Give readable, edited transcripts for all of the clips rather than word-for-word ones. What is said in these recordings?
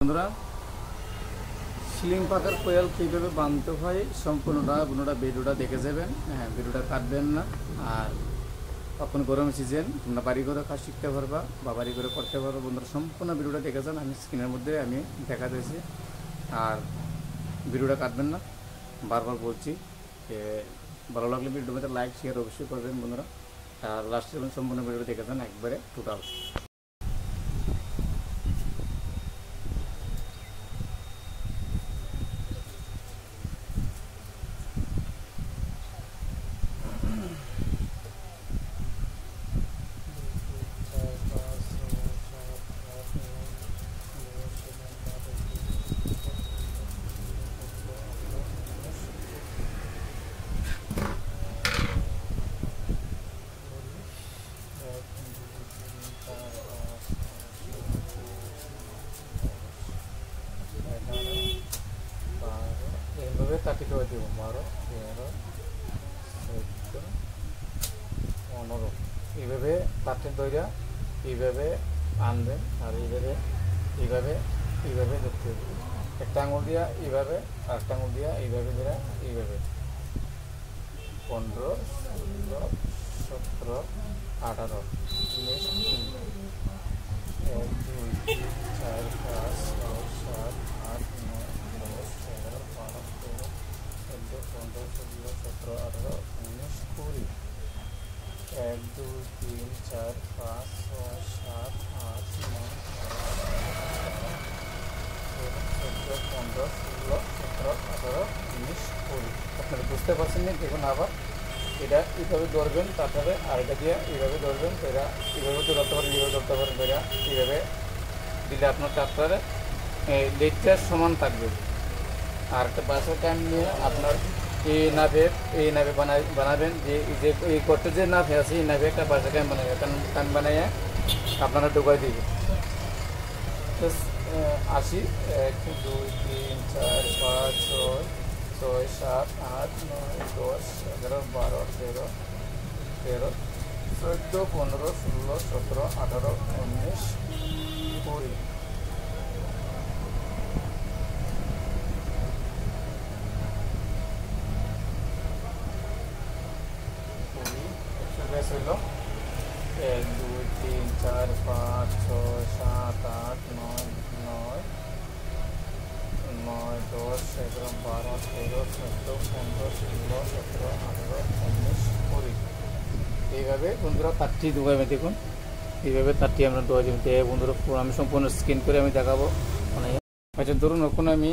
বন্ধুরা, সিলিং পাখার কোয়েল কীভাবে বাঁধতে হয় সম্পূর্ণটা আপনারা ভিডিওটা দেখে যাবেন। হ্যাঁ, ভিডিওটা কাটবেন না। আর এখন গরম সিজন, তোমরা বাড়ি করে কাজ শিখতে পারবা বা বাড়ি করে করতে পারবা। বন্ধুরা সম্পূর্ণ ভিডিওটা দেখে যান, আমি স্ক্রিনের মধ্যে আমি দেখা দিয়েছি। আর ভিডিওটা কাটবেন না, বারবার বলছি যে ভালো লাগলে ভিডিওর মধ্যে লাইক শেয়ার অবশ্যই করবেন বন্ধুরা। আর লাস্টে সম্পূর্ণ ভিডিওটা দেখে যান একবারে টোটাল। এইভাবে কাটিতে হয়ে দেব 12, 13, 14, 15 এইভাবে কাঠের দইরা এইভাবে আনবেন। আর এইভাবে এইভাবে এইভাবে ধরতে হবে। একটা আঙুল দিয়া এইভাবে, আরেকটা আঙুল দিয়া এইভাবে ধরা এইভাবে 15, 16, 17, 18, 19, 20, 1, 2, 3, 4, 5, 6, 7, 8, 9, 10, 11, 12, 13, 14, 15, 16, 17, 18, 19, 20, 1, 2, 3, 4, 5, 6, 7, 8, 9, 10, 11, 12, 13, 14, 15, 16, 17, 18, 19, 20। আপনারা বুঝতে পারছেন না? দেখুন আবার এটা এইভাবে ধরবেন, তারপরে আর এটা দিয়ে এইভাবে ধরবেন। এরা এইভাবে ধরতে পারেন, এইভাবে ধরতে পারেন। এরা এইভাবে দিলে আপনার তারপরে লেগটা সমান থাকবে। আর একটা বাসের টাইম নিয়ে আপনার এই নাভে বানাবেন। যে এই করতে যে নাভে আছে এই নাভে একটা বাসের টাইম বানাবে, টাইম বানাইয়া আপনারা ঢুকাই দিবে। 80, 1, 2, 3, 4, 5, 6, 7, 8, 9, 10, 11, 12, 13, 14, 15, 16, 17, 18, 19, 20। এক্সারসাইজ হইল 1, 2, 3, 4, 5, 6, 7, 8, 9, 9, 10, 11, 12, 13, 14, 15, 16, 17, 18, 19, 20। এইভাবে বন্ধুরা তারটি দুভাবে দেখুন, এইভাবে তারটি আমরা দোয়া জমিতে বন্ধুরা আমি সম্পূর্ণ স্ক্যান করে আমি দেখাবো। মানে আচ্ছা ধরুন এখন আমি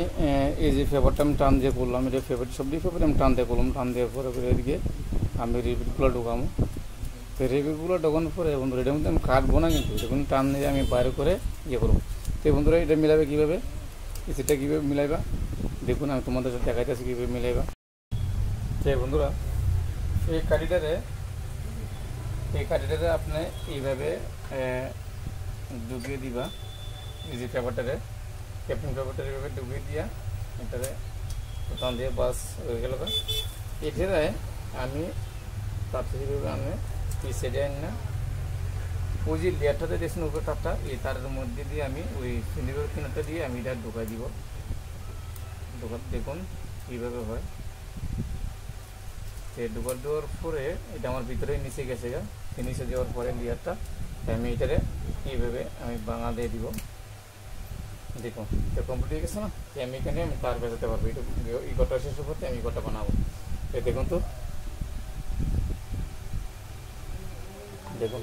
এই যে ফেভারটা আমি টান দিয়ে করলাম, এটা ফেভার সবটি ফেভার আমি টান দিয়ে করলাম। টান দেওয়ার পরে এদিকে আমি রিপিটগুলো ঢোকামো। তো রিপিটগুলো ঢোকানোর পরে বন্ধুরা এটার মধ্যে আমি কাটবো না, কিন্তু দেখুন টান দিয়ে আমি বাইরে করে ইয়ে করবো। তো বন্ধুরা এটা মিলাবে কীভাবে, সেটা কীভাবে মিলাইবা দেখুন, আমি তোমাদের সাথে দেখাইতেছি কীভাবে মিলাইবা। তো বন্ধুরা এই কাঠিটারে আপনি এইভাবে ঢুকিয়ে দিবা। এই যে পেপারটারে, ক্যাপ্টেন পেপারটারে এইভাবে ঢুকিয়ে দিয়া এটারে প্রথম দিয়ে বাস হয়ে গেল। এটারে আমি তারপরে আমি এই সাইডে আনি না, ওই যে লেয়ারটাতে দেখছেন উপরে তারটা, এই তারের মধ্যে দিয়ে আমি ওই সিলিন্ডারের কিনারটা দিয়ে আমি এটা ঢুকাই দিব। দেখুন কীভাবে হয়। ঢুকার দেওয়ার পরে এটা আমার ভিতরে নিচে গেছে গা, নিচে দেওয়ার পরে লেয়ারটা আমি এটারে এইভাবে আমি বাঙা দিয়ে দিব। দেখুন এটা কমপ্লিট হয়ে গেছে না? আমি এখানে আমি তার বেঁচাতে পারবো। এটা এই গোটা শেষ করতে আমি গোটা বানাবো। দেখুন তো, দেখুন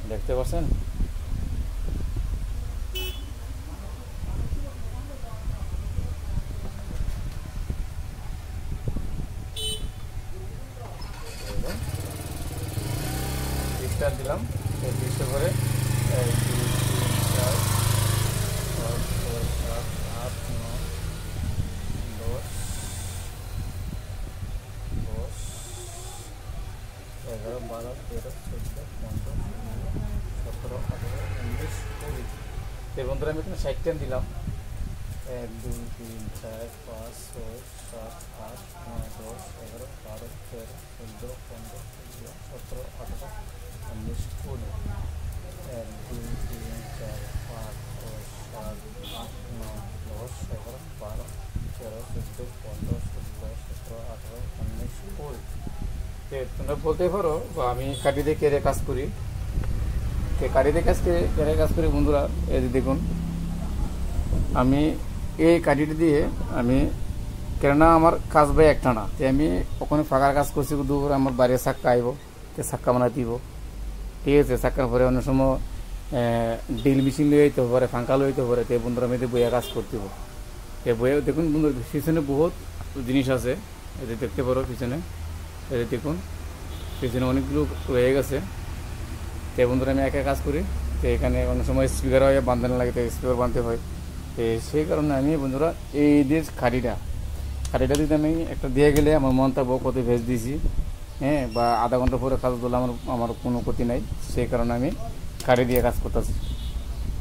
দেখতে পাচ্ছেন? ডিসটার দিলাম, এই ডিসটা করে 1, 2, 3, 4, 5, 6, 7, 8, 9, 10, 11, 12, 13, 14, 15, 16, 17, 18, 19, 20। এই বন্ধুরা আমি এখানে 60 দিলাম। 1 2 3 4 5 6 7 8 9 10 11 12 13 14 15 16 17 18 19 20 1 2 3 4 5 6 7 8 9 10 11 12 13 14 15 16 17 18 19 20 তোমরা বলতে পারো বা আমি কাটি দিয়ে কেড়ে কাজ করি, কাটি দিয়ে কেড়ে কাজ করি বন্ধুরা। এই যে দেখুন আমি এই কাঠিটি দিয়ে আমি কেননা আমার কাজ ভাই একটা না, আমি ওখানে ফাঁকার কাজ করছি দূর আমার বাইরে চাক্কা আইব, তো চাক্কা বানাই দিব, ঠিক আছে। চাক্কার পরে অনেক সময় ড্রিল মেশিন লই হইতে পারে, ফাঁকা লই হইতে পারে, তো বন্ধুরা আমি বইয়া কাজ করতে হবে। তো বইয়া দেখুন বন্ধুরা পিছনে বহুত জিনিস আছে, এই দেখতে পারো পিছনে, এই দেখুন পিছনে অনেকগুলো রয়ে গেছে। তো বন্ধুরা আমি একা কাজ করি, তো এখানে অনেক সময় স্পিকার হয় বাঁধানো লাগে, তো স্পিকার বাঁধতে হয়। তো সেই কারণে আমি বন্ধুরা এই যে খাড়িটা যদি আমি একটা দিয়ে গেলে আমার মন থাকবো কত ভেজ দিয়েছি, হ্যাঁ, বা আধা ঘন্টা পরে কাজ দিলে আমার কোনো ক্ষতি নাই। সেই কারণে আমি খাড়ি দিয়ে কাজ করতেছি।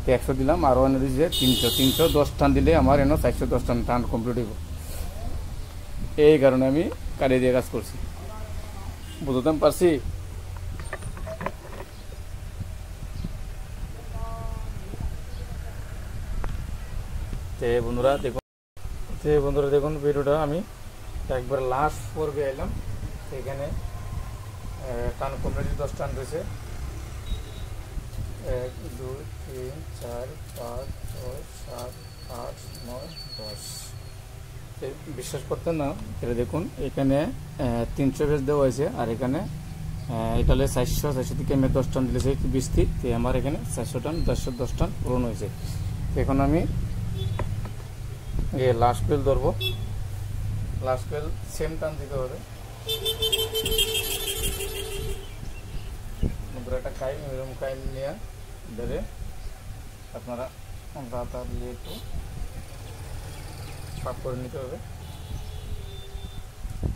তো 100 দিলাম, আরও এনে দিয়েছে 310 টান দিলে আমার এনে 410 টান কমপ্লিট হইব। এই কারণে আমি কাড়ি দিয়ে কাজ করছি, বুঝতে পারছি। তো বন্ধুরা দেখুন ভিডিওটা আমি একবার লাস্ট পর্বে এলাম, সেখানে টান কমপ্লিট 10 টান রয়েছে। 1 2 3 4 5 6 7 8 9 10। বিশ্বাস করতেন না, এটা দেখুন এখানে 300 পেজ দেওয়া হয়েছে, আর এখানে এটা হলে 400 থেকে আমি 10 টান দিলে 20 টি, তো আমার এখানে 400 টান 10 টান পূরণ হয়েছে। এখন আমি লাস্ট পেল ধরবো, লাস্ট পেল সেম টান দিতে হবে। একটা কাইম এরকম কাইম নিয়ে ধরে আপনারা দাঁতা দিয়ে একটু পাক করে নিতে হবে।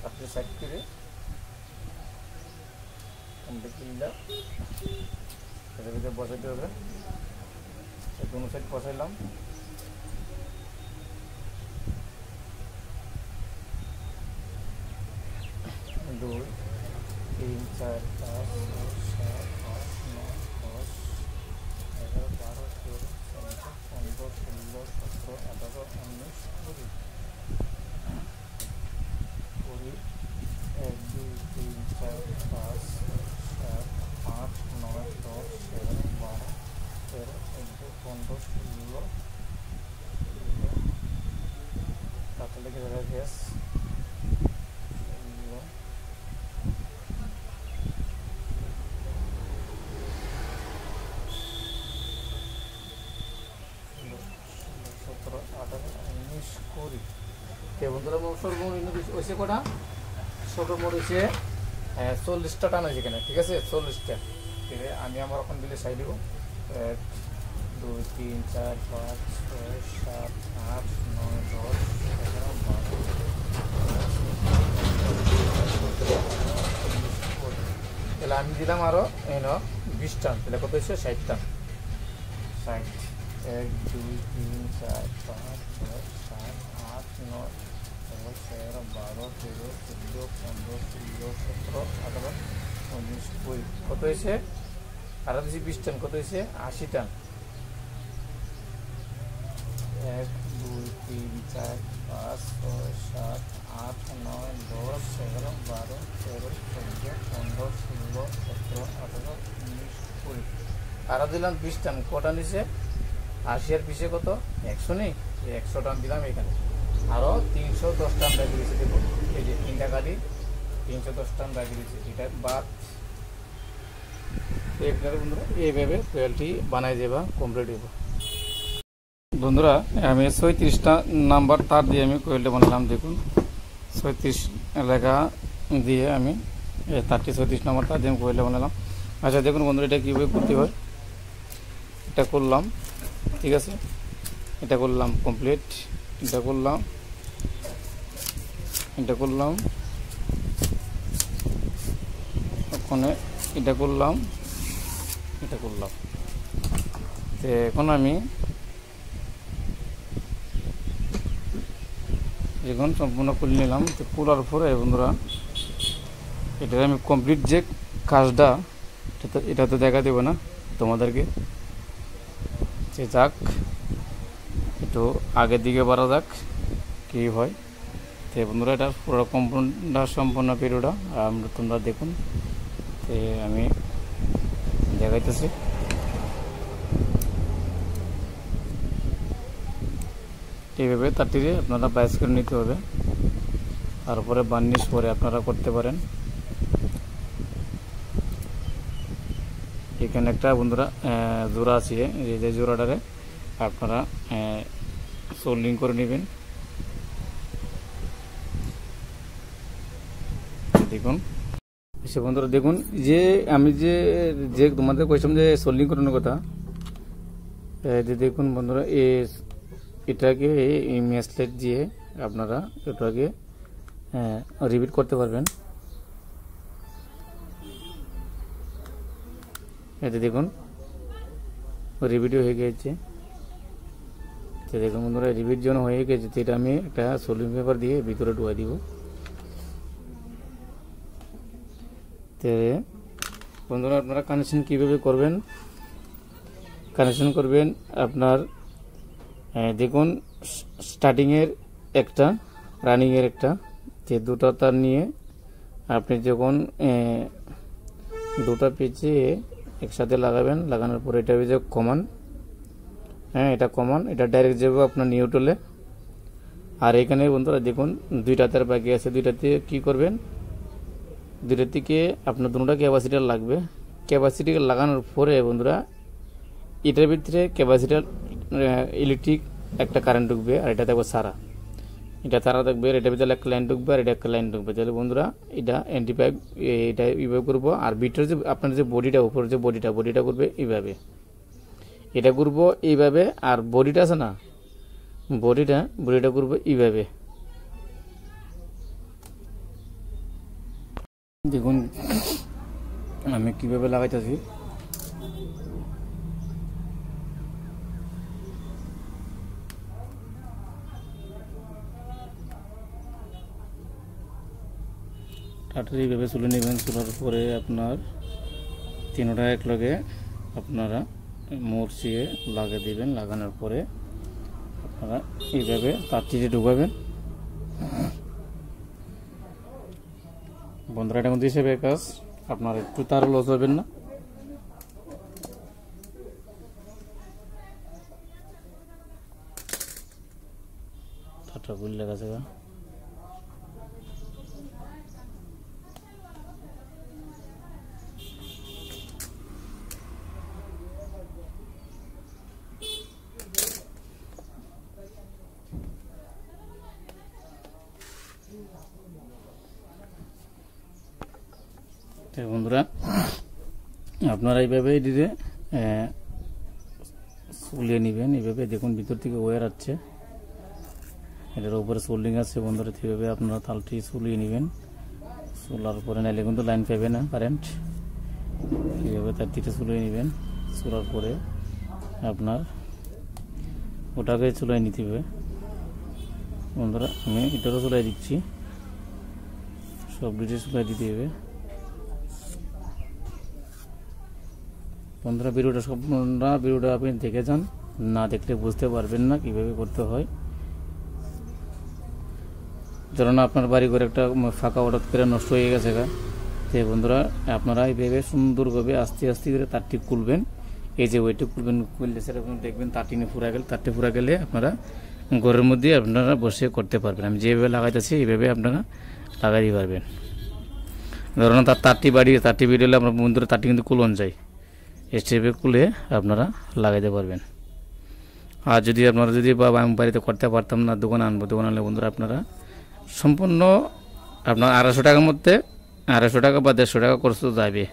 আপনি সাইড করে এটার ভিতরে বসাইতে হবে। দুটো সাইড বসাইলাম, দুই 3 4 5 6 7 8 9 10 11 12 13 14 15 16 17 18 19 20 1 2 3 4 5 6 7 8 9 10 11 12 13 14 15 16 তাতে লেগে যাবে গ্যাস। বন্ধুরা সর্বমোট হয়েছে কটা? সর্বমোট হয়েছে 40টা টান হয়েছে এখানে, ঠিক আছে। 40টা আমি আমার এখন দিলে সাই দিব। 1 2 3 4 5 6 7 8 9 10 11 12 তাহলে আমি দিলাম আরো 20 টান, তাহলে কত হয়েছে? 60 টান। 60 1 2 3 4 5 6 7 8 9 10 11 12 13 14 15 16 17 18 19 20 কত হয়েছে? আরো দিয়েছি 20 টান, কত হয়েছে? 80 টান। 1 2 3 4 5 6 7 8 9 10 11 12 13 14 15 16 17 18 19 20 আরো দিলাম 20 টান। কটা নিচে? 80 আর 20 কত? 100 নেই, 100 টান দিলাম এখানে। আরো 310 টান লাগিয়ে দিয়েছি, দেখুন এই যে 3টা গাড়ি 310 টান লাগিয়ে দিয়েছি, এটা বাদ। বন্ধুরা এইভাবে কোয়েলটি বানাই যাবা কমপ্লিট হইব। বন্ধুরা আমি 36টা নাম্বার তার দিয়ে আমি কোয়েলটা বানালাম, দেখুন 36 লেখা দিয়ে আমি 36 নাম্বার তার দিয়ে আমি কোয়েলটা বানালাম। আচ্ছা দেখুন বন্ধুরা এটা কীভাবে করতে হয়, এটা করলাম, ঠিক আছে, এটা করলাম কমপ্লিট, এটা করলাম, এটা করলাম, ওখানে এটা করলাম, এটা করলাম। তো এখন আমি এখন সম্পূর্ণ খুলে নিলাম। তো খোলার পরে বন্ধুরা এটা আমি কমপ্লিট যে কাজটা এটা তো দেখা দেবো না তোমাদেরকে, যে যাক একটু আগের দিকে বাড়া যাক কী হয়। তো বন্ধুরা এটা পুরো সম্পূর্ণ ভিডিওটা তোমরা দেখুন। তো আমি দেখাইতেছি। এইভাবে তারটিতে আপনারা বাইস করে নিতে হবে, তারপরে বার্নিশ করে আপনারা করতে পারেন। এখানে একটা বন্ধুরা জোড়া আছে, এই যে জোড়াটারে আপনারা সোল্ডিং করে নেবেন। দেখুন সে বন্ধুরা দেখুন, যে আমি যে তোমাদের কইছিলাম যে সোল্ডিং করানোর কথা, দেখুন বন্ধুরা এটাকে এই মেসলেট দিয়ে আপনারা এটাকে রিপিট করতে পারবেন। এতে দেখুন রিপিট হয়ে গেছে। তো দেখুন বন্ধুরা রিপিট জন্য হয়ে গেছে। তো এটা আমি একটা সোল্ডিং পেপার দিয়ে ভিতরে ঢুকাই দিব। তো বন্ধুরা আপনারা কানেকশন কীভাবে করবেন, কানেকশন করবেন আপনার দেখুন স্টার্টিংয়ের একটা, রানিংয়ের একটা, যে দুটো তার নিয়ে আপনি যখন দুটো পেঁচিয়ে একসাথে লাগাবেন, লাগানোর পরে এটা হয়ে যাবে কমন। এটা কমন, এটা ডাইরেক্ট যাবে আপনার নিউট্রালে। আর এখানে বন্ধুরা দেখুন দুইটা তার বাকি আছে, দুইটাতে কি করবেন, দুইটার থেকে আপনার দুটোটা ক্যাপাসিটার লাগবে। ক্যাপাসিটি লাগানোর পরে বন্ধুরা এটার ভিতরে ক্যাপাসিটার ইলেকট্রিক একটা কারেন্ট ঢুকবে, আর এটা থাকবে সারা, এটা তারা থাকবে, এটার ভিতরে একটা লাইন ঢুকবে, আর এটা একটা লাইন ঢুকবে। তাহলে বন্ধুরা এটা অ্যান্টিপাইপ এটা এইভাবে করবো। আর বিটার যে আপনার যে বডিটা উপরে যে বডিটা করবে এইভাবে, এটা করবো এইভাবে। আর বডিটা আছে না, বডিটা করবো এইভাবে। দেখুন আমি কিভাবে লাগাইতেছি। টাটার এইভাবে চুলে নেবেন। চুলার পরে আপনার তিনটা একলগে আপনারা মুড়ছিয়ে লাগিয়ে দিবেন। লাগানোর পরে আপনারা এইভাবে তারটিতে ঢুকাবেন। বন্ধুরা এটা কিন্তু হিসেবে কাজ, আপনার একটু তার লস হবেন না। টাটা গুলি লেগে আছে। বন্ধুরা আপনারা এইভাবে দিতে চুলিয়ে নেবেন। এইভাবে দেখুন ভিতর থেকে ওয়্যার আছে, এটার উপরে সোল্ডিং আছে। বন্ধুরা এইভাবে আপনারা তালটি চুলিয়ে নেবেন। চুলার পরে নাইলে কিন্তু লাইন পাবে না কারেন্ট। এইভাবে তার দিকে চুলিয়ে নেবেন। চুলার পরে আপনার ওটাকে চুলাই নিতে হবে। বন্ধুরা আমি এটারও চুলাই দিচ্ছি, সব দিকে চুলাই দিতে হবে। বন্ধুরা ভিডিওটা আপনি দেখে যান, না দেখলে বুঝতে পারবেন না কিভাবে করতে হয়। ধরুন আপনার বাড়ি করে একটা ফাঁকা হঠাৎ করে নষ্ট হয়ে গেছে গা, তো বন্ধুরা আপনারা এইভাবে সুন্দরভাবে আস্তে আস্তে করে তারটি খুলবেন। এই যে ওইটা খুলবেন, খুললে সেরকম দেখবেন তারটি ফুরা গেলে আপনারা ঘরের মধ্যে আপনারা বসে করতে পারবেন। আমি যেভাবে লাগাইতেছি এইভাবে আপনারা লাগাইতে পারবেন। ধরুন তার তারটি বেরিয়ে আপনার বন্ধুরা তারটি কিন্তু কুলন যায়, স্টেপে খুলে আপনারা লাগাইতে পারবেন। আর যদি আপনারা আমি বাড়িতে করতে পারতাম না, দোকানে আনলে বন্ধুরা আপনারা সম্পূর্ণ আপনার 250 টাকার মধ্যে 250 টাকা বা 150 টাকা খরচ যাবে।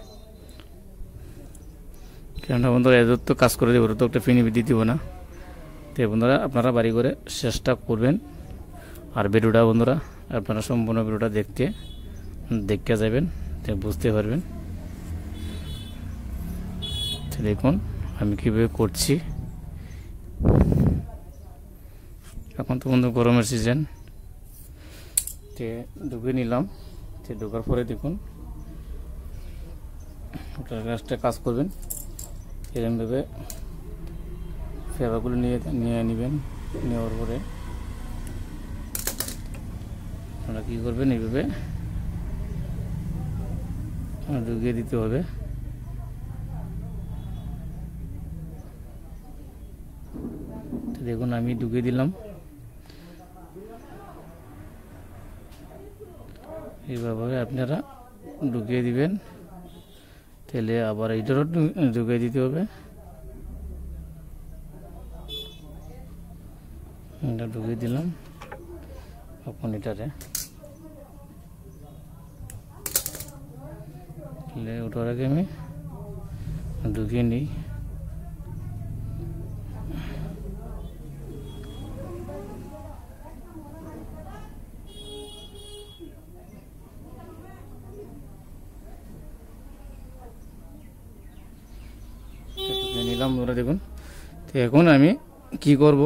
কেননা বন্ধুরা এদের তো কাজ করে দেবো, তো একটা ফিনি দিতে দিব না। তো বন্ধুরা আপনারা বাড়ি করে চেষ্টা করবেন। আর ভিডিওটা বন্ধুরা আপনারা সম্পূর্ণ ভিডিওটা দেখতে যাবেন, বুঝতে পারবেন। দেখুন আমি কিভাবে করছি। এখন তো বন্ধু গরমের সিজন, ঢুকে নিলাম। ঢোকার পরে দেখুন ওটার কাজটা কাজ করবেন এরকমভাবে ফেবারগুলো নিয়ে নেবেন। নেওয়ার পরে আপনারা কী করবেন, এইভাবে ঢুকিয়ে দিতে হবে। দেখুন আমি ঢুকিয়ে দিলাম। এইভাবে আপনারা ঢুকিয়ে দিবেন। তাহলে আবার এইটারও ঢুকিয়ে দিতে হবে। এটা ঢুকিয়ে দিলাম। এখন এটারে ওটার আগে আমি ঢুকিয়ে নিই। নিলাম ওরা দেখুন। তো এখন আমি কি করব,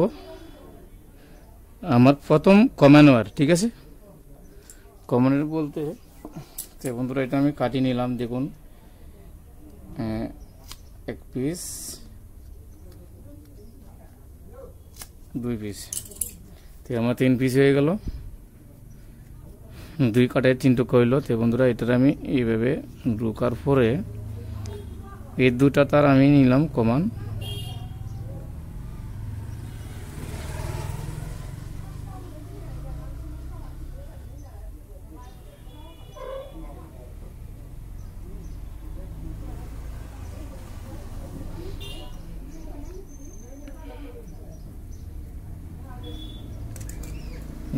আমার প্রথম কমান ওয়ার, ঠিক আছে। কমানের বলতে তো বন্ধুরা এটা আমি কাটিয়ে নিলাম। দেখুন এক পিস, দুই পিস, তো আমার 3 পিস হয়ে গেল। 2 কাটায় 3 টুকরো হইলো। তো বন্ধুরা এটার আমি এইভাবে ঢোকার পরে এই 2টা তার আমি নিলাম কমান।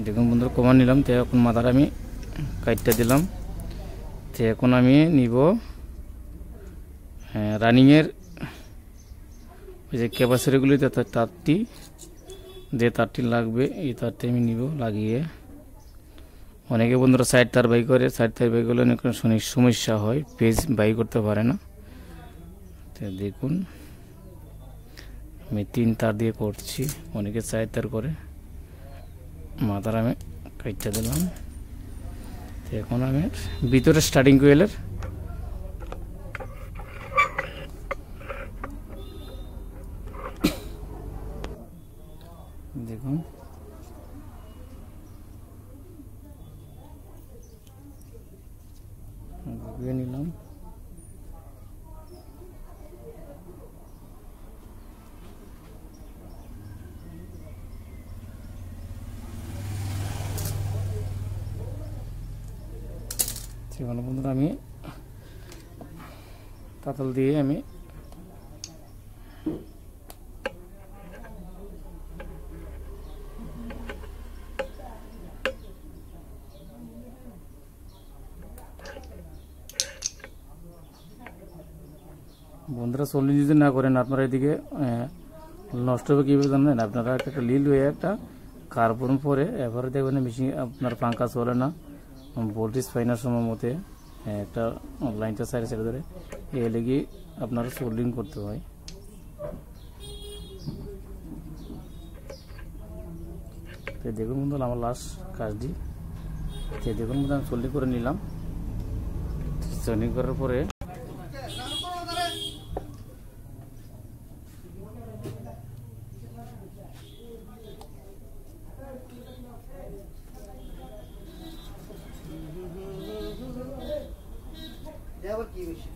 দেখুন বন্ধুরা কমান নিলাম। তো এখন মাথার আমি কাটটা দিলাম। তো এখন আমি নিব রানিংয়ের ওই যে ক্যাপাসিটিগুলিতে তারটি, যে তারটি লাগবে এই তারটি আমি নিব লাগিয়ে। অনেকে বন্ধুরা সাইড তার বাই করে, সাইড তার বাই করলে অনেক সমস্যা হয়, পেজ বাই করতে পারে না। তো দেখুন আমি 3 তার দিয়ে করছি, অনেকে সাইড তার করে। মাথার আমি কাটটা দিলাম। তো এখন আমি ভিতরে স্টার্টিং কোয়েলের দেখুন ঢুকিয়ে নিলাম। সেখানে বন্ধুরা আমি তাতাল দিয়ে আমি বন্ধুরা সোল্ডিং যদি না করেন আপনারা এদিকে নষ্ট হবে কীভাবে জানেন, আপনারা একটা লিল হয়ে একটা কার্বন পরে এবারে দেখবেন মেশিন আপনার পাঙ্খা চলে না, ভোল্টেজ পাই না সময় মতে, একটা লাইনটা সাইডে সাইডে ধরে এ লেগে আপনারা সোল্ডিং করতে হয়। তো দেখুন বন্ধু আমার লাস্ট কাজটি। তো দেখুন বন্ধু আমি সোল্ডিং করে নিলাম। সোল্ডিং করার পরে আবার কি বেশি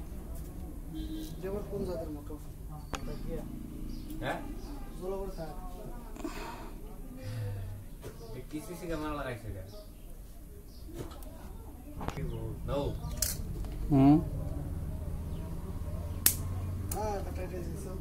যেমন কোন জাতের মোটর হ্যাঁ বলো বড় স্যার किसी से कैमरा लगा सके नो हां बता दे सब